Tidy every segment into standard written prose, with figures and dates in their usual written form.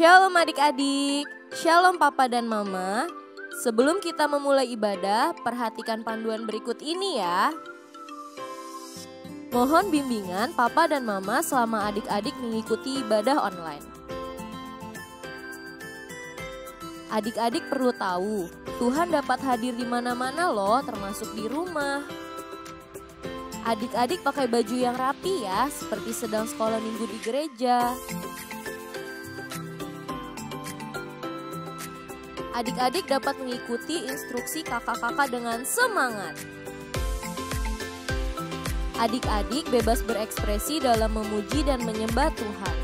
Shalom adik-adik, shalom papa dan mama. Sebelum kita memulai ibadah, perhatikan panduan berikut ini ya. Mohon bimbingan papa dan mama selama adik-adik mengikuti ibadah online. Adik-adik perlu tahu, Tuhan dapat hadir di mana-mana loh, termasuk di rumah. Adik-adik pakai baju yang rapi ya, seperti sedang sekolah minggu di gereja. Adik-adik dapat mengikuti instruksi kakak-kakak dengan semangat. Adik-adik bebas berekspresi dalam memuji dan menyembah Tuhan.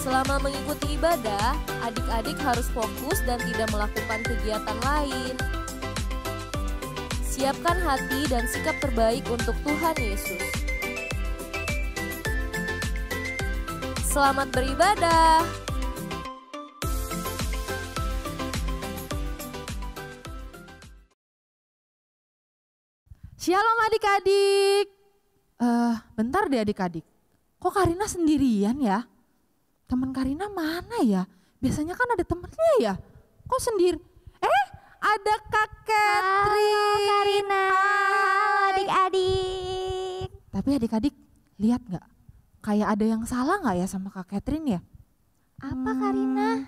Selama mengikuti ibadah, adik-adik harus fokus dan tidak melakukan kegiatan lain. Siapkan hati dan sikap terbaik untuk Tuhan Yesus. Selamat beribadah. Shalom adik-adik. Bentar deh adik-adik. Kok Karina sendirian ya? Teman Karina mana ya? Biasanya kan ada temennya ya. Kok sendiri? Ada Kak Catherine. Halo Karina, halo adik-adik. Tapi adik-adik lihat gak? Kayak ada yang salah gak ya sama Kak Catherine ya? Apa Karina?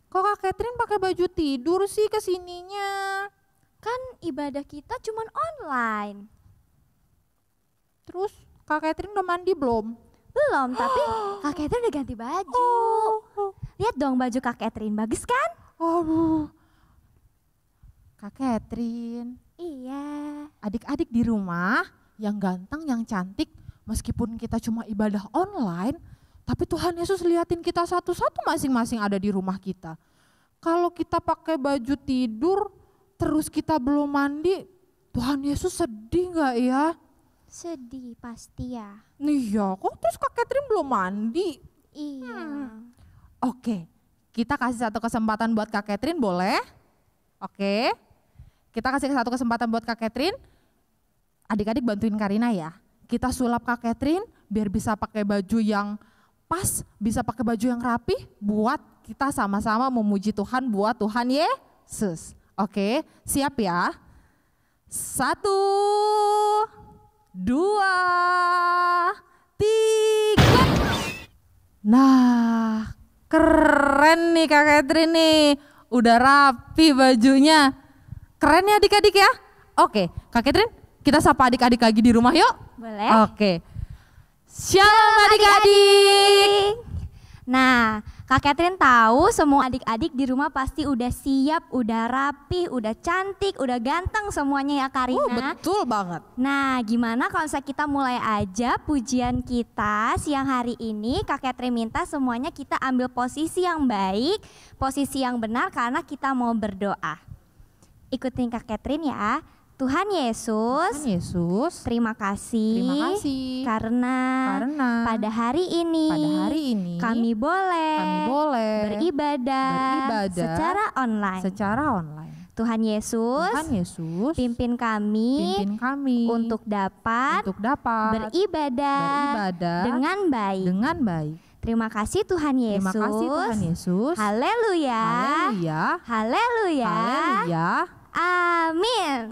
Kok Kak Catherine pakai baju tidur sih kesininya? Kan ibadah kita cuman online. Terus Kak Catherine udah mandi belum? Belum, tapi Kak Catherine udah ganti baju. Lihat dong baju Kak Catherine, bagus kan? Aduh. Kak Catherine. Iya. Adik-adik di rumah yang ganteng, yang cantik, meskipun kita cuma ibadah online, tapi Tuhan Yesus liatin kita satu-satu masing-masing ada di rumah kita. Kalau kita pakai baju tidur, terus kita belum mandi, Tuhan Yesus sedih gak ya? Sedih pasti ya. Iya, kok terus Kak Catherine belum mandi? Iya. Oke, kita kasih satu kesempatan buat Kak Catherine, boleh? Oke, kita kasih satu kesempatan buat Kak Catherine. Adik-adik bantuin Karina ya. Kita sulap Kak Catherine biar bisa pakai baju yang pas, bisa pakai baju yang rapi buat kita sama-sama memuji Tuhan buat Tuhan Yesus. Oke, siap ya? 1, 2, 3. Nah, keren nih Kak Catherine nih. Udah rapi bajunya. Keren ya adik-adik ya? Oke, Kak Catherine, kita sapa adik-adik lagi di rumah yuk. Boleh? Oke. Shalom adik-adik. Nah, Kak Catherine tahu semua adik-adik di rumah pasti udah siap, udah rapi, udah cantik, udah ganteng semuanya ya Karina. Betul banget. Nah, gimana kalau misalnya kita mulai aja pujian kita siang hari ini. Kak Catherine minta semuanya kita ambil posisi yang baik, posisi yang benar karena kita mau berdoa. Ikutin Kak Catherine ya. Tuhan Yesus, terima kasih, karena pada hari ini kami boleh beribadah secara online. Tuhan Yesus, pimpin kami untuk dapat beribadah dengan baik. Terima kasih Tuhan Yesus. Haleluya. Amin.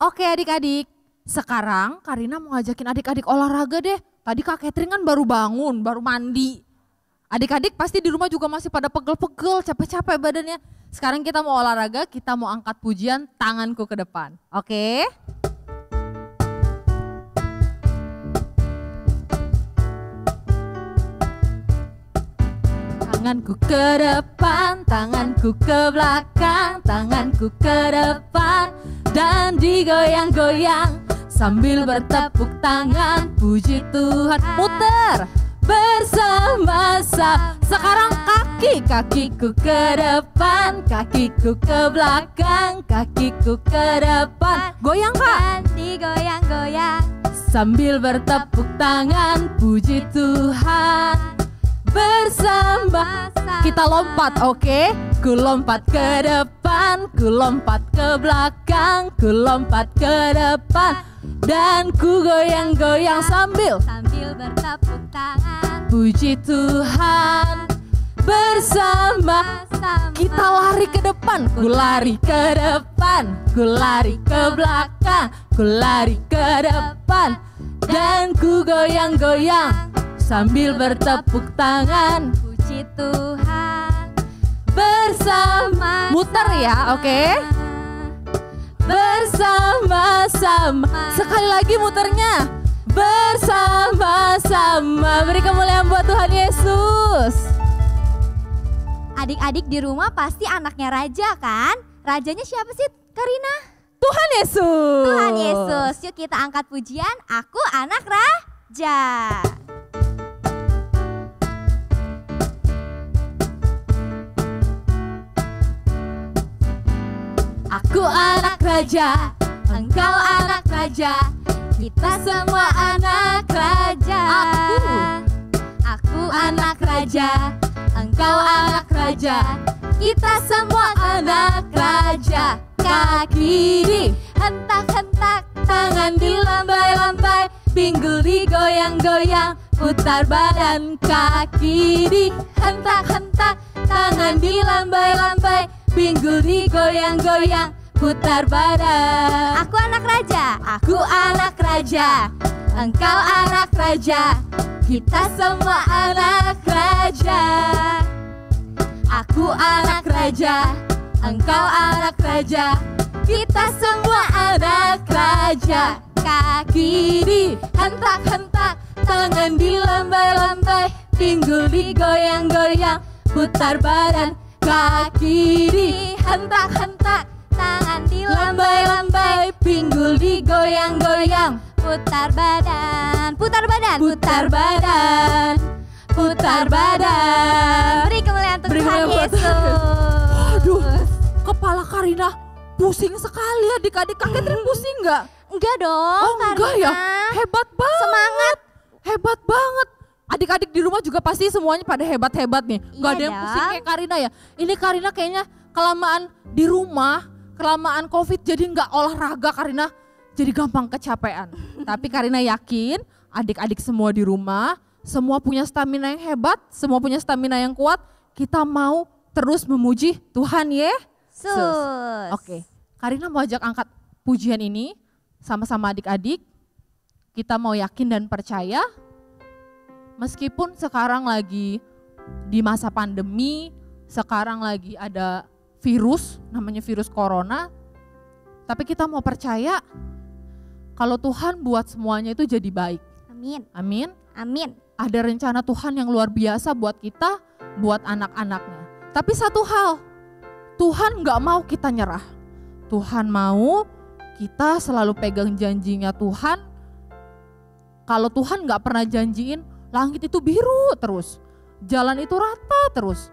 Oke adik-adik, sekarang Karina mau ngajakin adik-adik olahraga deh. Tadi Kak Catherine kan baru bangun, baru mandi. Adik-adik pasti di rumah juga masih pada pegel-pegel, capek-capek badannya. Sekarang kita mau olahraga, kita mau angkat pujian tanganku ke depan. Oke? Tanganku ke depan, tanganku ke belakang, tanganku ke depan dan digoyang-goyang sambil bertepuk tangan puji Tuhan. Muter bersama-sama. Sekarang kakiku ke depan, kakiku ke belakang, kakiku ke depan. Goyang Kak. Dan digoyang-goyang sambil bertepuk tangan puji Tuhan. Bersama kita lompat, oke? Ku lompat ke depan, ku lompat ke belakang, ku lompat ke depan. dan ku goyang-goyang sambil bertepuk tangan. puji Tuhan bersama. Kita lari ke depan, ku lari ke depan, ku lari ke belakang, ku lari ke depan, dan ku goyang-goyang sambil bertepuk tangan. Puji Tuhan bersama. Muter ya, oke? Bersama-sama. Sekali lagi muternya. Bersama-sama. Beri kemuliaan buat Tuhan Yesus. Adik-adik di rumah pasti anaknya raja kan? Rajanya siapa sih, Karina? Tuhan Yesus. Tuhan Yesus. Yuk kita angkat pujian, Aku Anak Raja. Aku anak raja, engkau anak raja, kita semua anak raja. Aku anak raja, engkau anak raja, kita semua anak raja. Kaki dihentak-hentak, tangan dilambai-lambai, pinggul digoyang-goyang, putar badan. Kaki dihentak-hentak, tangan dilambai-lambai, pinggul digoyang-goyang, putar badan. Aku anak raja, aku anak raja, engkau anak raja, kita semua anak raja. Aku anak raja, engkau anak raja, kita semua anak raja. Kaki dihentak-hentak, tangan dilambai-lambai, pinggul digoyang-goyang, putar badan. Kaki dihentak-hentak, tangan dilambai-lambai, pinggul digoyang-goyang, putar badan, putar badan, putar badan, putar badan. Beri kemuliaan untuk Tuhan Yesus. Aduh, kepala Karina pusing sekali. Adik-adik Kak Catherine pusing nggak? Enggak dong, Oh enggak Karina. ya, hebat banget. Semangat. Hebat banget. Adik-adik di rumah juga pasti semuanya pada hebat-hebat nih. Gak Iya ada yang dong. pusing kayak Karina ya. Ini Karina kayaknya kelamaan di rumah, kelamaan COVID jadi nggak olahraga. Karina jadi gampang kecapean. Tapi Karina yakin adik-adik semua di rumah, semua punya stamina yang hebat, semua punya stamina yang kuat. Kita mau terus memuji Tuhan Yesus. Oke, Karina mau ajak angkat pujian ini sama-sama adik-adik. Kita mau yakin dan percaya. Meskipun sekarang lagi di masa pandemi, sekarang lagi ada virus, namanya virus corona. Tapi kita mau percaya kalau Tuhan buat semuanya itu jadi baik. Amin. Amin. Amin. Ada rencana Tuhan yang luar biasa buat kita, buat anak-anaknya. Tapi satu hal, Tuhan gak mau kita nyerah. Tuhan mau kita selalu pegang janjinya Tuhan. Kalau Tuhan gak pernah janjiin, langit itu biru terus, jalan itu rata terus.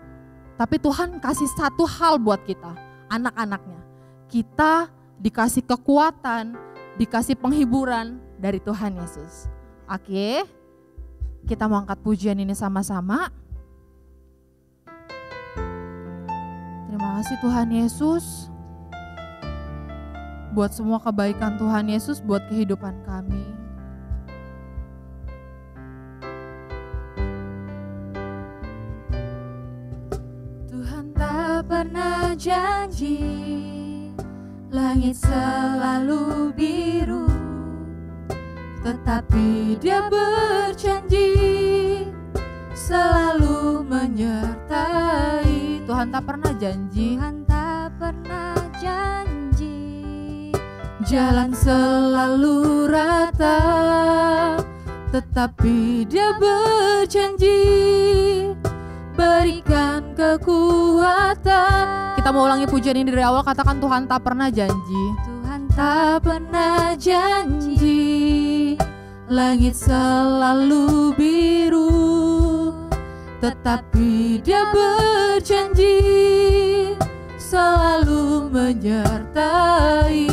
Tapi Tuhan kasih satu hal buat kita, anak-anaknya. Kita dikasih kekuatan, dikasih penghiburan dari Tuhan Yesus. Oke, kita mau angkat pujian ini sama-sama. Terima kasih Tuhan Yesus, buat semua kebaikan Tuhan Yesus buat kehidupan kami. Pernah janji langit selalu biru, tetapi Dia berjanji selalu menyertai. Tuhan tak pernah janji, Tuhan tak pernah janji. Jalan selalu rata, tetapi Dia berjanji berikan kekuatan. Kita mau ulangi pujian ini dari awal, katakan Tuhan tak pernah janji. Tuhan Tak pernah janji langit selalu biru, tetapi Dia berjanji selalu menyertai.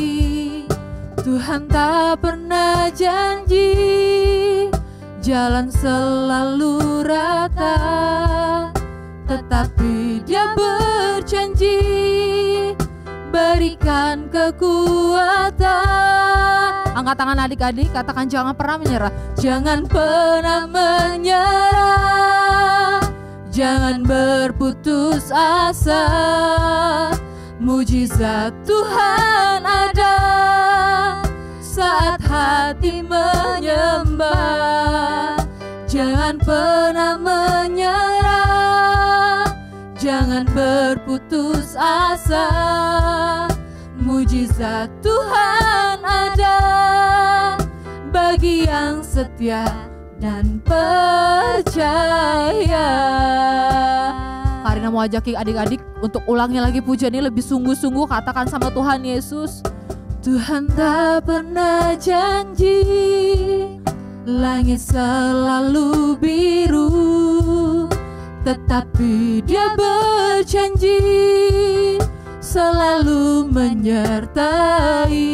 Tuhan tak pernah janji jalan selalu rata, tetapi Dia berjanji berikan kekuatan. Angkat tangan adik-adik, katakan jangan pernah menyerah. Jangan pernah menyerah, jangan berputus asa. Mujizat Tuhan ada saat hati menyembah. Jangan pernah menyerah, jangan berputus asa. Mujizat Tuhan ada bagi yang setia dan percaya. Karina mau ajak adik-adik untuk ulangi lagi pujian ini lebih sungguh-sungguh. Katakan sama Tuhan Yesus, Tuhan tak pernah janji langit selalu biru, tetapi Dia berjanji selalu menyertai.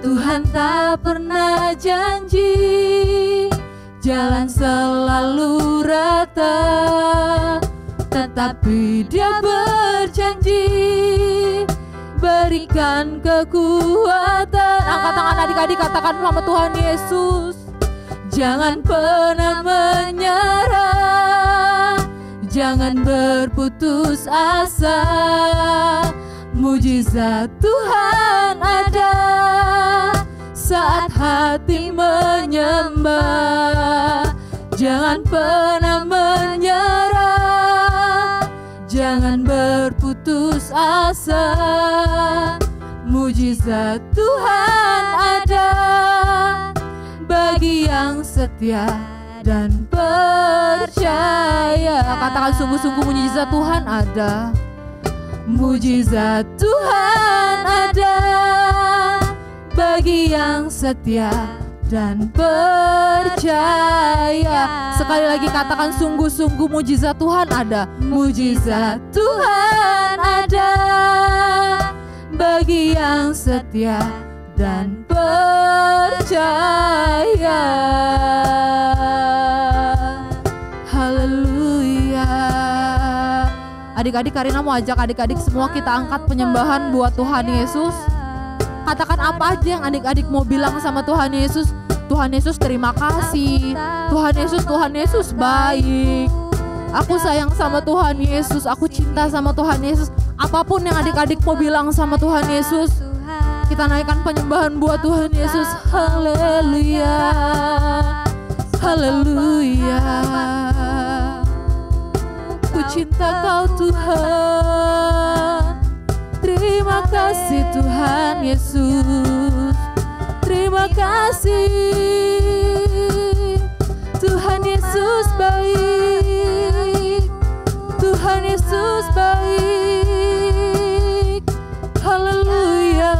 Tuhan tak pernah janji jalan selalu rata, tetapi Dia berjanji berikan kekuatan. Angkat tangan adik-adik, katakan sama Tuhan Yesus, jangan pernah menyerah, jangan berputus asa. Mujizat Tuhan ada saat hati menyembah. Jangan pernah menyerah, jangan berputus asa. Mujizat Tuhan ada bagi yang setia dan percaya. Katakan sungguh-sungguh, mujizat Tuhan ada. Mujizat Tuhan ada bagi yang setia dan percaya. Sekali lagi katakan sungguh-sungguh, mujizat Tuhan ada. Mujizat Tuhan ada bagi yang setia dan percaya. Haleluya. Adik-adik, Karina mau ajak adik-adik semua kita angkat penyembahan buat Tuhan Yesus. Katakan apa aja yang adik-adik mau bilang sama Tuhan Yesus. Tuhan Yesus terima kasih. Tuhan Yesus baik. Aku sayang sama Tuhan Yesus. Aku cinta sama Tuhan Yesus. Apapun yang adik-adik mau bilang sama Tuhan Yesus, kita naikkan penyembahan buat Tuhan Yesus. Haleluya. Haleluya. Ku cinta Kau Tuhan. Terima kasih Tuhan Yesus. Terima kasih. Tuhan Yesus baik. Tuhan Yesus baik. Haleluya.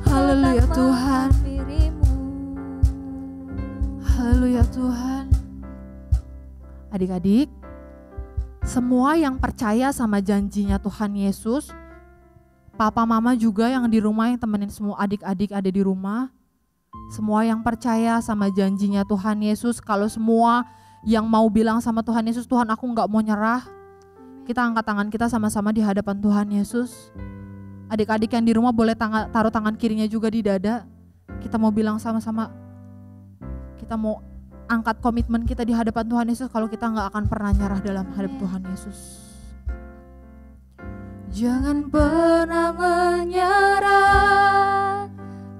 Haleluya Tuhan. Haleluya Tuhan. Adik-adik, semua yang percaya sama janjinya Tuhan Yesus, papa mama juga yang di rumah, yang temenin semua adik-adik ada di rumah, semua yang percaya sama janjinya Tuhan Yesus, kalau semua yang mau bilang sama Tuhan Yesus, Tuhan aku gak mau nyerah, kita angkat tangan kita sama-sama di hadapan Tuhan Yesus. Adik-adik yang di rumah boleh taruh tangan kirinya juga di dada. Kita mau bilang sama-sama, kita mau angkat komitmen kita di hadapan Tuhan Yesus kalau kita gak akan pernah nyerah dalam hadap Tuhan Yesus. Jangan pernah menyerah,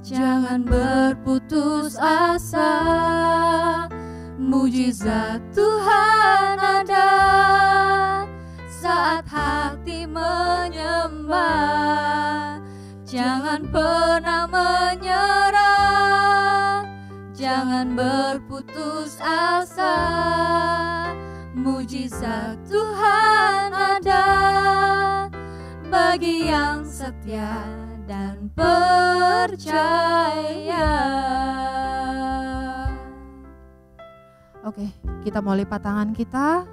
jangan berputus asa. Mujizat Tuhan ada saat hati menyembah. Jangan pernah menyerah, jangan berputus asa. Mujizat Tuhan ada bagi yang setia dan percaya. Oke, kita mau lipat tangan kita.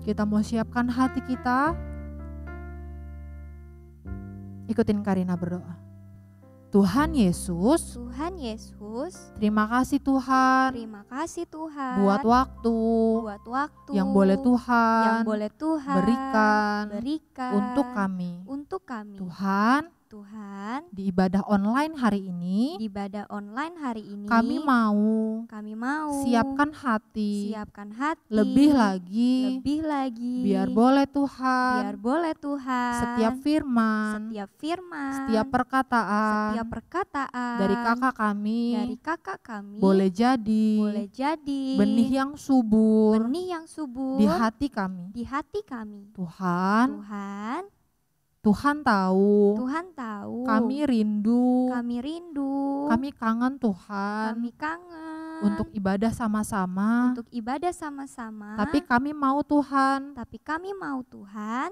Kita mau siapkan hati kita. Ikutin Karina berdoa. Tuhan Yesus, Tuhan Yesus, terima kasih Tuhan terima kasih Tuhan buat waktu buat waktu yang boleh yang Tuhan boleh Tuhan berikan berikan untuk kami. Tuhan, Di ibadah online hari ini, di ibadah online hari ini kami mau kami mau siapkan hati lebih lebih lagi biar boleh Tuhan setiap firman, setiap setiap perkataan dari kakak kami boleh jadi benih yang subur di hati kami. Tuhan tahu kami rindu, kami kangen Tuhan untuk ibadah sama-sama. Tapi kami mau Tuhan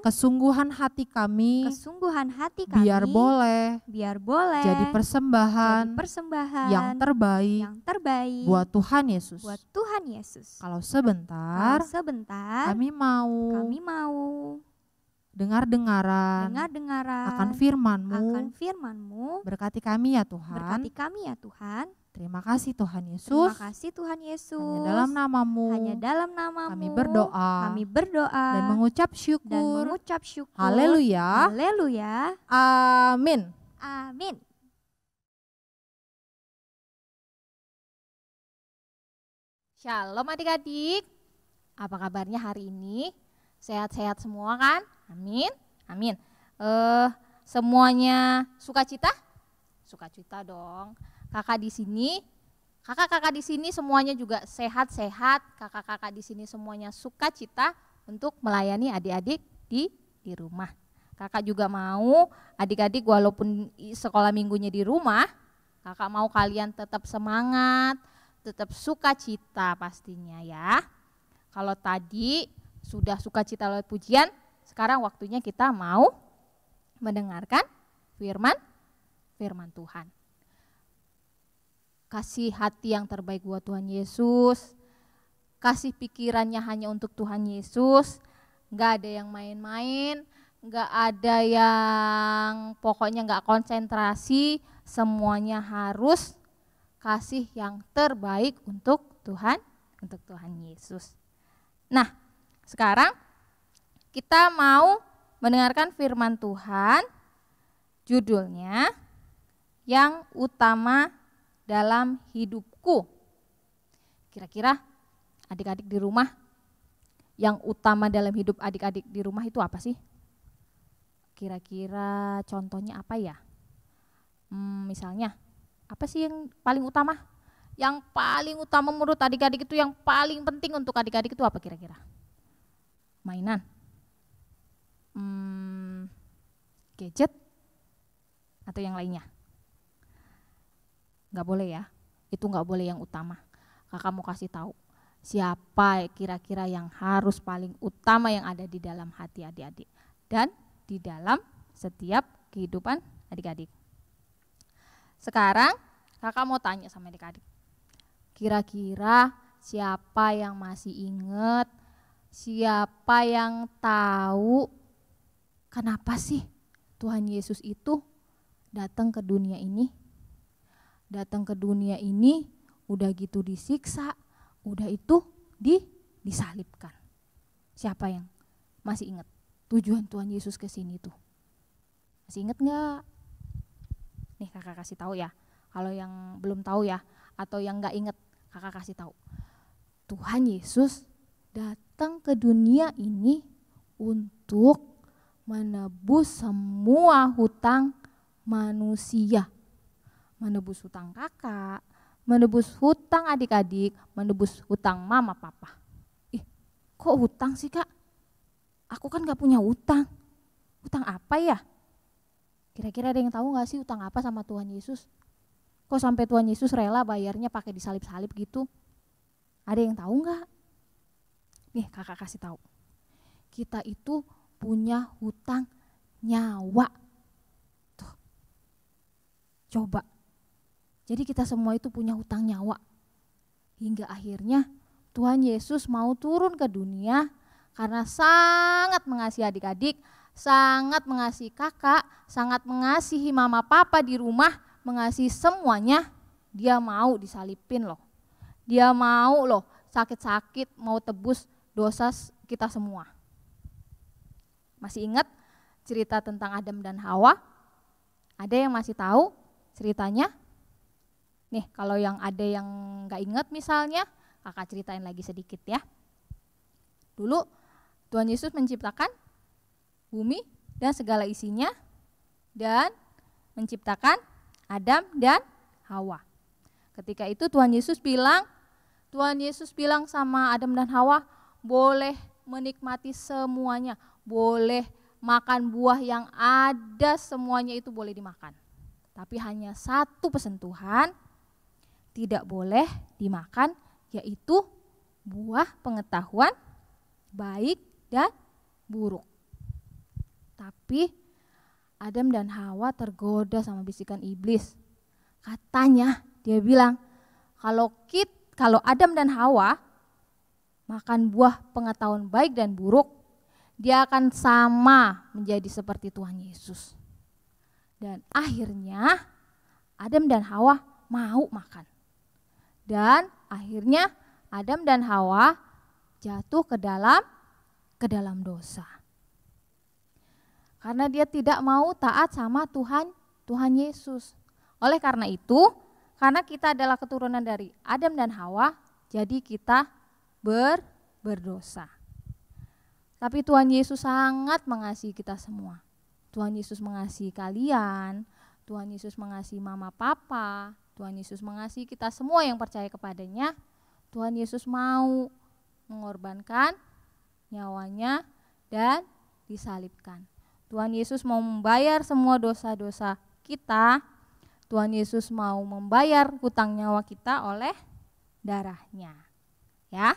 kesungguhan hati kami biar boleh jadi persembahan yang terbaik buat Tuhan Yesus. Kalau sebentar kami mau dengar-dengaran akan firman-Mu. Berkati kami ya Tuhan. Terima kasih Tuhan Yesus. Hanya dalam namamu kami berdoa dan mengucap syukur. Haleluya. Amin. Amin. Shalom adik-adik. Apa kabarnya hari ini? Sehat-sehat semua kan? Amin. Amin. Semuanya sukacita? Sukacita dong. Kakak di sini, kakak-kakak di sini semuanya juga sehat-sehat. Kakak-kakak di sini semuanya sukacita untuk melayani adik-adik di rumah. Kakak juga mau adik-adik walaupun sekolah minggunya di rumah, kakak mau kalian tetap semangat, tetap sukacita pastinya ya. Kalau tadi sudah sukacita lewat pujian, sekarang waktunya kita mau mendengarkan firman Tuhan. Kasih hati yang terbaik buat Tuhan Yesus, kasih pikirannya hanya untuk Tuhan Yesus, gak ada yang main-main, gak ada yang pokoknya gak konsentrasi, semuanya harus kasih yang terbaik untuk Tuhan Yesus. Nah, sekarang kita mau mendengarkan firman Tuhan, judulnya Yang Utama Dalam Hidupku. Kira-kira adik-adik di rumah, yang utama dalam hidup adik-adik di rumah itu apa sih? Kira-kira contohnya apa ya? Misalnya, apa sih yang paling utama? Yang paling utama menurut adik-adik itu, yang paling penting untuk adik-adik itu apa kira-kira? Mainan? Gadget? Atau yang lainnya? Gak boleh ya, itu gak boleh yang utama. Kakak mau kasih tahu siapa kira-kira yang harus paling utama yang ada di dalam hati adik-adik dan di dalam setiap kehidupan adik-adik. Sekarang kakak mau tanya sama adik-adik, kira-kira siapa yang masih ingat, siapa yang tahu kenapa sih Tuhan Yesus itu datang ke dunia ini? Datang ke dunia ini udah gitu disiksa, udah itu disalibkan. Siapa yang masih ingat tujuan Tuhan Yesus ke sini tuh? Masih ingat enggak? Nih kakak kasih tahu ya. Kalau yang belum tahu ya, atau yang enggak ingat, kakak kasih tahu. Tuhan Yesus datang ke dunia ini untuk menebus semua hutang manusia. Menebus hutang kakak, menebus hutang adik-adik, menebus hutang mama papa. Kok hutang sih kak? Aku kan gak punya hutang. Hutang apa ya? Kira-kira ada yang tahu gak sih hutang apa sama Tuhan Yesus? Kok sampai Tuhan Yesus rela bayarnya pakai disalib-salib gitu? Ada yang tahu gak? Nih kakak kasih tahu. Kita itu punya hutang nyawa. Tuh. Coba. Jadi kita semua itu punya hutang nyawa. Hingga akhirnya Tuhan Yesus mau turun ke dunia karena sangat mengasihi adik-adik, sangat mengasihi kakak, sangat mengasihi mama papa di rumah, mengasihi semuanya, dia mau disalipin loh. Dia mau loh sakit-sakit mau tebus dosa kita semua. Masih ingat cerita tentang Adam dan Hawa? Ada yang masih tahu ceritanya? Nih, kalau yang ada yang nggak ingat misalnya, kakak ceritain lagi sedikit ya. Dulu Tuhan Yesus menciptakan bumi dan segala isinya dan menciptakan Adam dan Hawa. Ketika itu Tuhan Yesus bilang sama Adam dan Hawa, boleh menikmati semuanya, boleh makan buah yang ada, semuanya itu boleh dimakan. Tapi hanya satu pesan Tuhan, tidak boleh dimakan, yaitu buah pengetahuan baik dan buruk. Tapi Adam dan Hawa tergoda sama bisikan iblis. Katanya dia bilang, kalau Adam dan Hawa makan buah pengetahuan baik dan buruk, dia akan sama menjadi seperti Tuhan Yesus. Dan akhirnya Adam dan Hawa mau makan. Dan akhirnya Adam dan Hawa jatuh ke dalam dosa. Karena dia tidak mau taat sama Tuhan Yesus. Oleh karena itu, karena kita adalah keturunan dari Adam dan Hawa, jadi kita berdosa. Tapi Tuhan Yesus sangat mengasihi kita semua. Tuhan Yesus mengasihi kalian, Tuhan Yesus mengasihi mama papa, Tuhan Yesus mengasihi kita semua yang percaya kepadanya. Tuhan Yesus mau mengorbankan nyawanya dan disalibkan. Tuhan Yesus mau membayar semua dosa-dosa kita. Tuhan Yesus mau membayar hutang nyawa kita oleh darahnya. Ya,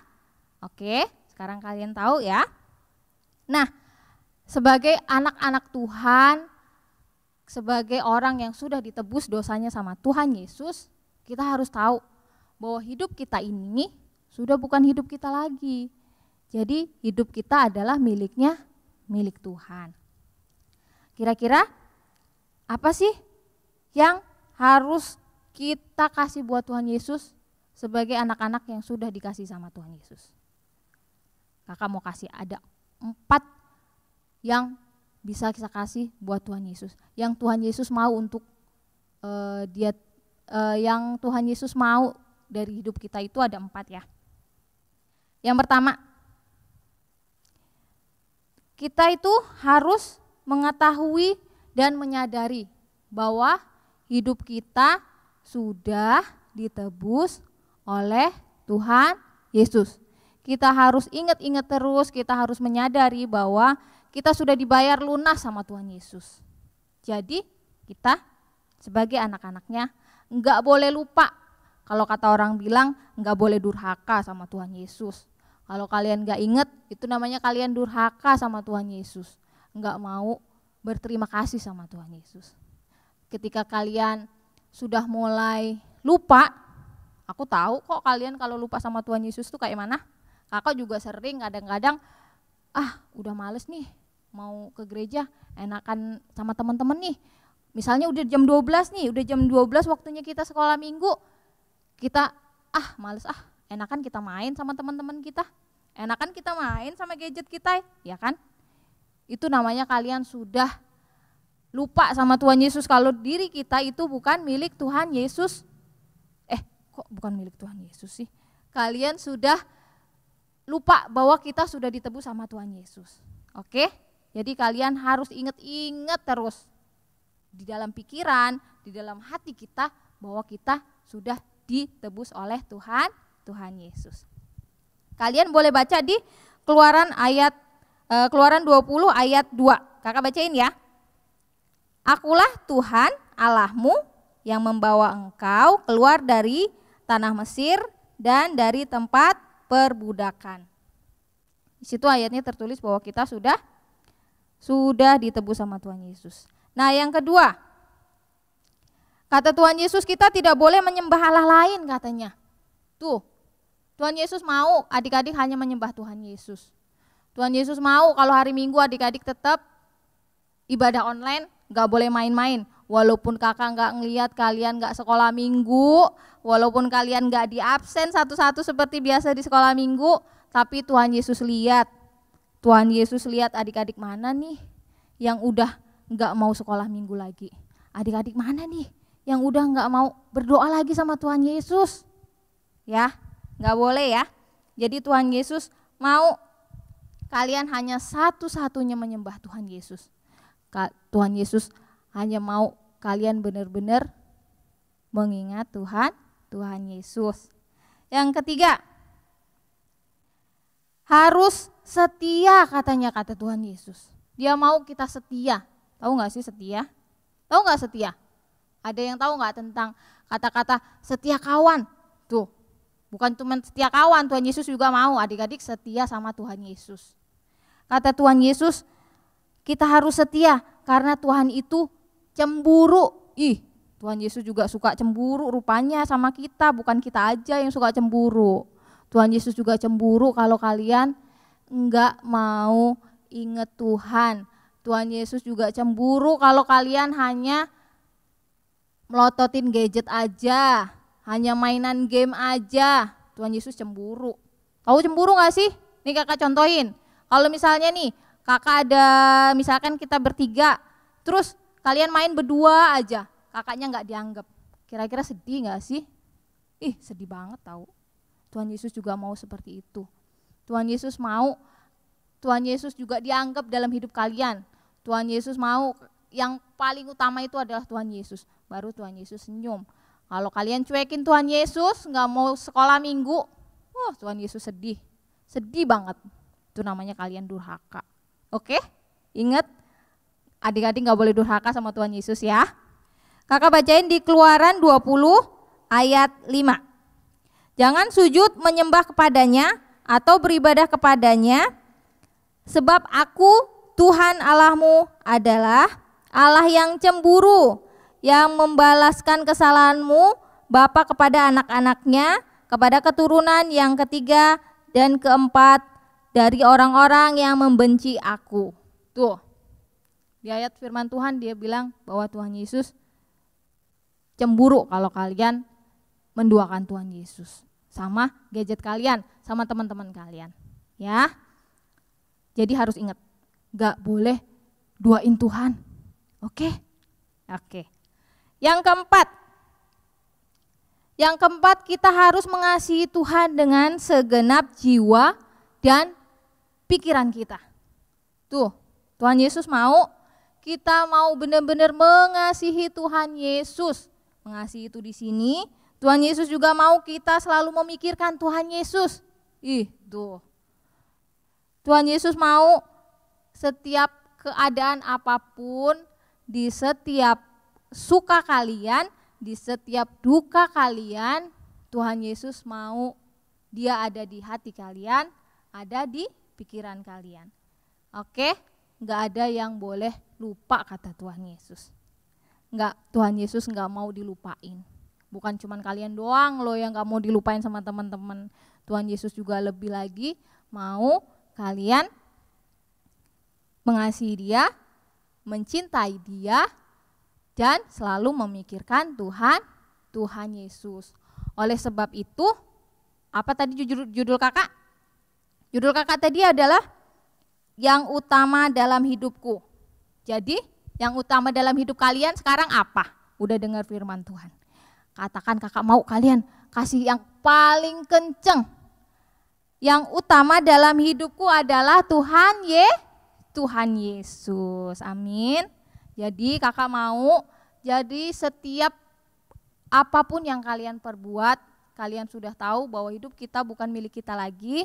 oke, sekarang kalian tahu ya. Nah, sebagai anak-anak Tuhan, sebagai orang yang sudah ditebus dosanya sama Tuhan Yesus, kita harus tahu bahwa hidup kita ini sudah bukan hidup kita lagi. Jadi hidup kita adalah milik Tuhan. Kira-kira apa sih yang harus kita kasih buat Tuhan Yesus sebagai anak-anak yang sudah dikasih sama Tuhan Yesus? Kakak mau kasih ada 4 yang bisa kita kasih buat Tuhan Yesus. Yang Tuhan Yesus mau untuk yang Tuhan Yesus mau dari hidup kita itu ada 4 ya. Yang pertama, kita itu harus mengetahui dan menyadari bahwa hidup kita sudah ditebus oleh Tuhan Yesus. Kita harus ingat-ingat terus, kita harus menyadari bahwa kita sudah dibayar lunas sama Tuhan Yesus. Jadi kita sebagai anak-anaknya enggak boleh lupa. Kalau kata orang bilang enggak boleh durhaka sama Tuhan Yesus. Kalau kalian enggak ingat, itu namanya kalian durhaka sama Tuhan Yesus. Enggak mau berterima kasih sama Tuhan Yesus. Ketika kalian sudah mulai lupa, aku tahu kok kalian kalau lupa sama Tuhan Yesus tuh kayak mana. Kakak juga sering kadang-kadang, udah males nih mau ke gereja, enakan sama teman-teman nih. Misalnya udah jam 12 nih, udah jam 12 waktunya kita sekolah minggu. Kita males enakan kita main sama teman-teman kita. Enakan kita main sama gadget kita, ya kan? Itu namanya kalian sudah lupa sama Tuhan Yesus kalau diri kita itu bukan milik Tuhan Yesus. Kok bukan milik Tuhan Yesus sih? Kalian sudah lupa bahwa kita sudah ditebus sama Tuhan Yesus. Oke? Jadi kalian harus ingat-ingat terus di dalam pikiran, di dalam hati kita bahwa kita sudah ditebus oleh Tuhan Yesus. Kalian boleh baca di Keluaran 20 ayat 2. Kakak bacain ya. Akulah Tuhan Allahmu yang membawa engkau keluar dari tanah Mesir dan dari tempat perbudakan. Di situ ayatnya tertulis bahwa kita sudah ditebus sama Tuhan Yesus. Nah, yang kedua, kata Tuhan Yesus kita tidak boleh menyembah Allah lain katanya. Tuh, Tuhan Yesus mau adik-adik hanya menyembah Tuhan Yesus. Tuhan Yesus mau kalau hari Minggu adik-adik tetap ibadah online, gak boleh main-main. Walaupun kakak nggak ngelihat kalian nggak sekolah minggu, walaupun kalian nggak diabsen satu-satu seperti biasa di sekolah minggu, tapi Tuhan Yesus lihat. Tuhan Yesus lihat adik-adik mana nih yang udah nggak mau sekolah minggu lagi. Adik-adik mana nih yang udah nggak mau berdoa lagi sama Tuhan Yesus. Ya, nggak boleh ya. Jadi Tuhan Yesus mau kalian hanya satu-satunya menyembah Tuhan Yesus. Tuhan Yesus hanya mau kalian benar-benar mengingat Tuhan Yesus. Yang ketiga, harus setia katanya kata Tuhan Yesus. Dia mau kita setia. Tahu nggak sih setia? Tahu nggak setia? Ada yang tahu nggak tentang kata-kata setia kawan? Tuh, bukan cuma setia kawan, Tuhan Yesus juga mau adik-adik setia sama Tuhan Yesus. Kata Tuhan Yesus, kita harus setia karena Tuhan itu cemburu. Tuhan Yesus juga suka cemburu rupanya sama kita, bukan kita aja yang suka cemburu. Tuhan Yesus juga cemburu kalau kalian enggak mau ingat Tuhan. Tuhan Yesus juga cemburu kalau kalian hanya melototin gadget aja, hanya mainan game aja. Tuhan Yesus cemburu. Tahu cemburu gak sih? Nih kakak contohin. Kalau misalnya nih kakak ada, misalkan kita bertiga, terus kalian main berdua aja, kakaknya nggak dianggap. Kira-kira sedih nggak sih? Sedih banget tahu. Tuhan Yesus juga mau seperti itu. Tuhan Yesus mau, Tuhan Yesus juga dianggap dalam hidup kalian. Tuhan Yesus mau, yang paling utama itu adalah Tuhan Yesus. Baru Tuhan Yesus senyum. Kalau kalian cuekin Tuhan Yesus, nggak mau sekolah minggu, Tuhan Yesus sedih. Sedih banget. Itu namanya kalian durhaka. Oke? Ingat, adik-adik nggak boleh durhaka sama Tuhan Yesus ya. Kakak bacain di Keluaran 20 ayat 5. Jangan sujud menyembah kepadanya atau beribadah kepadanya, sebab aku Tuhan Allahmu adalah Allah yang cemburu, yang membalaskan kesalahanmu bapa kepada anak-anaknya, kepada keturunan yang ketiga dan keempat dari orang-orang yang membenci aku. Tuh, di ayat firman Tuhan dia bilang bahwa Tuhan Yesus cemburu kalau kalian menduakan Tuhan Yesus sama gadget kalian, sama teman-teman kalian. Ya, jadi harus ingat, gak boleh duain Tuhan. Oke? Yang keempat kita harus mengasihi Tuhan dengan segenap jiwa dan pikiran kita. Tuh, Tuhan Yesus mau kita mau benar-benar mengasihi Tuhan Yesus. Mengasihi itu di sini, Tuhan Yesus juga mau kita selalu memikirkan Tuhan Yesus. Tuh. Tuhan Yesus mau setiap keadaan apapun, di setiap suka kalian, di setiap duka kalian, Tuhan Yesus mau dia ada di hati kalian, ada di pikiran kalian. Oke? Gak ada yang boleh lupa kata Tuhan Yesus. Tuhan Yesus gak mau dilupain. Bukan cuma kalian doang loh yang gak mau dilupain sama teman-teman. Tuhan Yesus juga lebih lagi mau kalian mengasihi dia, mencintai dia, dan selalu memikirkan Tuhan Yesus. Oleh sebab itu, apa tadi judul kakak? Judul kakak tadi adalah yang utama dalam hidupku. Jadi yang utama dalam hidup kalian sekarang apa? Udah dengar firman Tuhan. Katakan kakak mau kalian kasih yang paling kenceng. Yang utama dalam hidupku adalah Tuhan Yesus. Amin. Jadi kakak mau, jadi setiap apapun yang kalian perbuat, kalian sudah tahu bahwa hidup kita bukan milik kita lagi.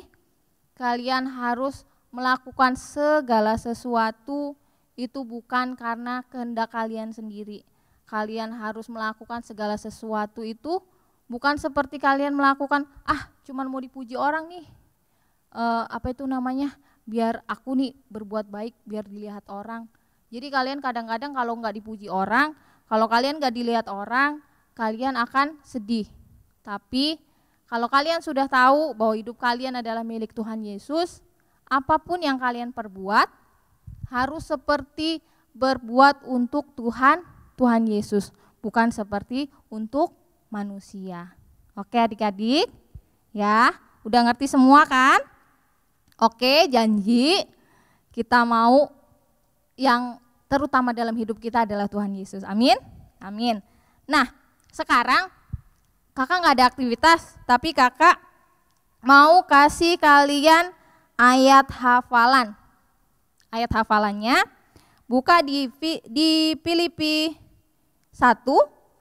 Kalian harus melakukan segala sesuatu itu bukan karena kehendak kalian sendiri. Kalian harus melakukan segala sesuatu itu bukan seperti kalian melakukan, cuman mau dipuji orang nih. Biar aku nih berbuat baik, biar dilihat orang. Jadi kalian kadang-kadang kalau nggak dipuji orang, kalau kalian nggak dilihat orang, kalian akan sedih. Tapi kalau kalian sudah tahu bahwa hidup kalian adalah milik Tuhan Yesus, apapun yang kalian perbuat harus seperti berbuat untuk Tuhan Tuhan Yesus, bukan seperti untuk manusia. Oke adik-adik, ya udah ngerti semua kan? Oke, janji kita mau yang terutama dalam hidup kita adalah Tuhan Yesus. Amin, amin. Nah sekarang kakak nggak ada aktivitas, tapi kakak mau kasih kalian ayat hafalan. Ayat hafalannya buka di Filipi 1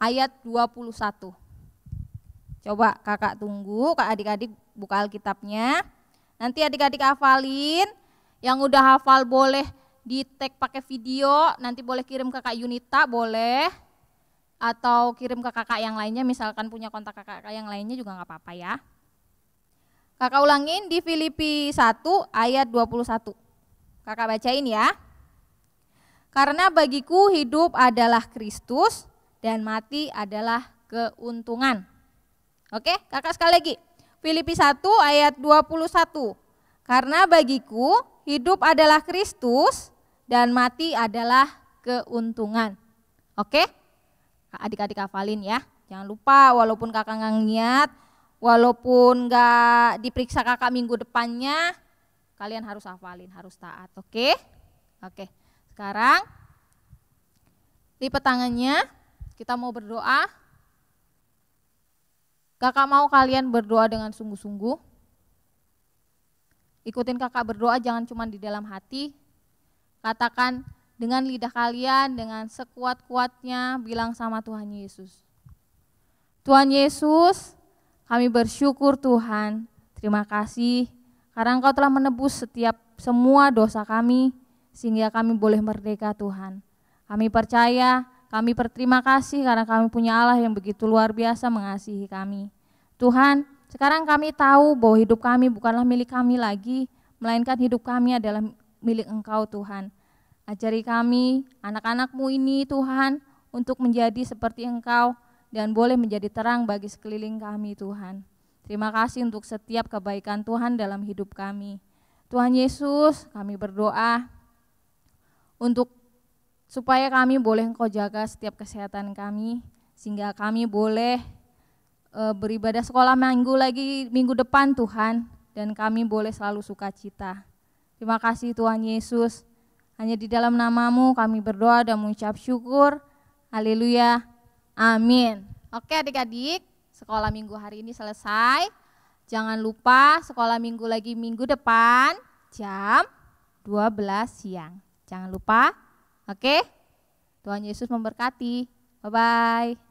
ayat 21. Coba kakak tunggu, adik-adik buka Alkitabnya. Nanti adik-adik hafalin, yang udah hafal boleh di tag pakai video, nanti boleh kirim ke Kak Yunita boleh. Atau kirim ke kakak yang lainnya, misalkan punya kontak kakak yang lainnya juga nggak apa-apa ya. Kakak ulangin di Filipi 1 ayat 21. Kakak bacain ya. Karena bagiku hidup adalah Kristus dan mati adalah keuntungan. Oke, kakak sekali lagi. Filipi 1 ayat 21. Karena bagiku hidup adalah Kristus dan mati adalah keuntungan. Oke? Adik-adik hafalin ya. Jangan lupa walaupun kakak nggak niat, walaupun nggak diperiksa kakak minggu depannya, kalian harus hafalin, harus taat. Oke? Oke. Sekarang lipat tangannya, kita mau berdoa. Kakak mau kalian berdoa dengan sungguh-sungguh. Ikutin kakak berdoa, jangan cuma di dalam hati. Katakan dengan lidah kalian, dengan sekuat-kuatnya bilang sama Tuhan Yesus. Tuhan Yesus, kami bersyukur Tuhan, terima kasih karena Engkau telah menebus semua dosa kami, sehingga kami boleh merdeka Tuhan. Kami percaya, kami berterima kasih karena kami punya Allah yang begitu luar biasa mengasihi kami. Tuhan, sekarang kami tahu bahwa hidup kami bukanlah milik kami lagi, melainkan hidup kami adalah milik Engkau Tuhan. Ajari kami, anak-anak-Mu ini Tuhan, untuk menjadi seperti Engkau dan boleh menjadi terang bagi sekeliling kami Tuhan. Terima kasih untuk setiap kebaikan Tuhan dalam hidup kami. Tuhan Yesus, kami berdoa supaya kami boleh Engkau jaga setiap kesehatan kami, sehingga kami boleh beribadah sekolah minggu depan Tuhan, dan kami boleh selalu sukacita. Terima kasih Tuhan Yesus, hanya di dalam nama-Mu kami berdoa dan mengucap syukur. Haleluya, amin. Oke adik-adik, sekolah minggu hari ini selesai. Jangan lupa sekolah minggu lagi minggu depan jam 12 siang. Jangan lupa. Oke, Tuhan Yesus memberkati. Bye-bye.